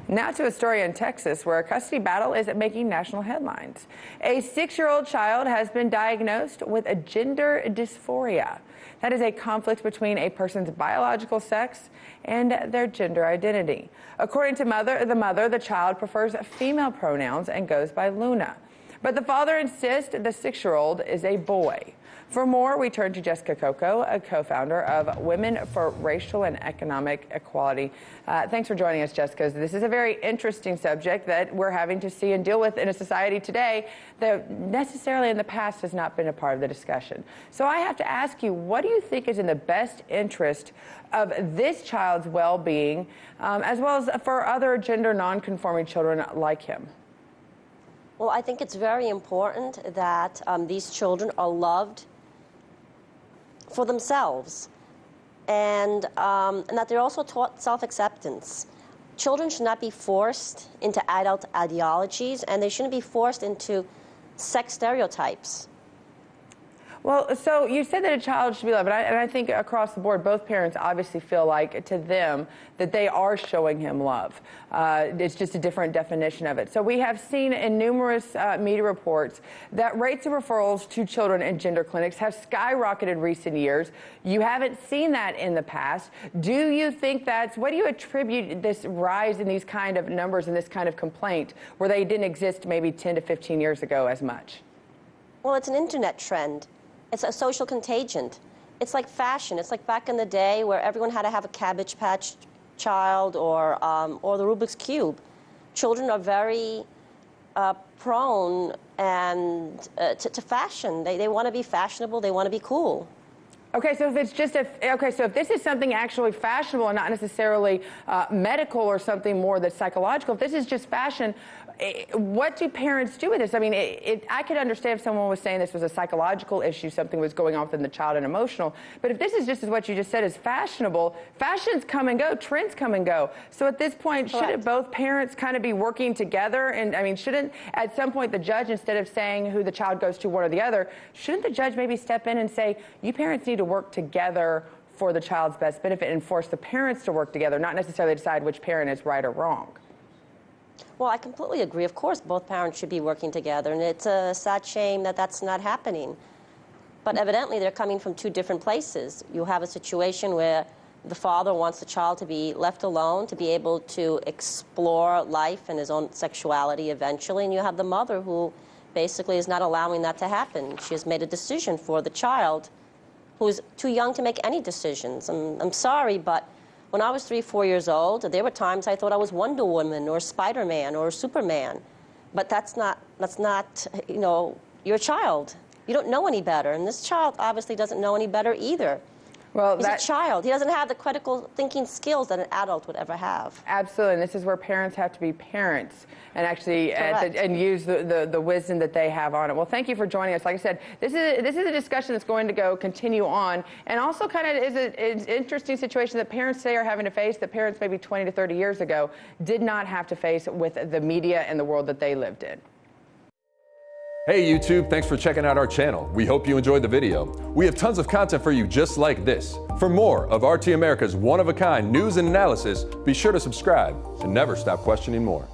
Now to a story in Texas where a custody battle is making national headlines. A 6-year-old child has been diagnosed with a gender dysphoria. That is a conflict between a person's biological sex and their gender identity. According to the mother, the child prefers female pronouns and goes by Luna. But the father insists the 6-year-old is a boy. For more, we turn to Jessica Coco, a co-founder of Women for Racial and Economic Equality. Thanks for joining us, Jessica. This is a very interesting subject that we're having to see and deal with in a society today that necessarily in the past has not been a part of the discussion. So I have to ask you, what do you think is in the best interest of this child's well-being, as well as for other gender non-conforming children like him? Well, I think it's very important that these children are loved for themselves and that they're also taught self-acceptance. Children should not be forced into adult ideologies, and they shouldn't be forced into sex stereotypes. Well, so you said that a child should be loved, and I think across the board, both parents obviously feel like, to them, that they are showing him love. It's just a different definition of it. So we have seen in numerous media reports that rates of referrals to children in gender clinics have skyrocketed in recent years. You haven't seen that in the past. Do you think what do you attribute this rise in these kind of numbers and this kind of complaint where they didn't exist maybe 10 to 15 years ago as much? Well, it's an internet trend. It's a social contagion. It's like fashion. It's like back in the day where everyone had to have a Cabbage Patch child or the Rubik's Cube. Children are very prone to fashion. They want to be fashionable. They want to be cool. Okay, so if it's just so if this is something actually fashionable and not necessarily medical or something more that's psychological, if this is just fashion, what do parents do with this? I mean, I could understand if someone was saying this was a psychological issue, something was going on within the child and emotional, but if this is just as what you just said is fashionable, fashions come and go, trends come and go. So at this point, shouldn't both parents kind of be working together? And I mean, shouldn't at some point the judge, instead of saying who the child goes to, one or the other, shouldn't the judge maybe step in and say, you parents need to work together for the child's best benefit and force the parents to work together, not necessarily decide which parent is right or wrong? Well, I completely agree. Of course, both parents should be working together, and it's a sad shame that that's not happening. But evidently, they're coming from two different places. You have a situation where the father wants the child to be left alone, to be able to explore life and his own sexuality eventually, and you have the mother who basically is not allowing that to happen. She has made a decision for the child who's too young to make any decisions. I'm sorry, but when I was 3, 4 years old, there were times I thought I was Wonder Woman or Spider-Man or Superman. But that's not, you know, you're a child. You don't know any better. And this child obviously doesn't know any better either. Well, he's a child. He doesn't have the critical thinking skills that an adult would ever have. Absolutely, and this is where parents have to be parents and actually and use the wisdom that they have on it. Well, thank you for joining us. Like I said, this is a discussion that's going to continue on, and also kind of is an interesting situation that parents today are having to face that parents maybe 20 to 30 years ago did not have to face with the media and the world that they lived in. Hey YouTube, thanks for checking out our channel. We hope you enjoyed the video. We have tons of content for you just like this. For more of RT America's one-of-a-kind news and analysis, be sure to subscribe and never stop questioning more.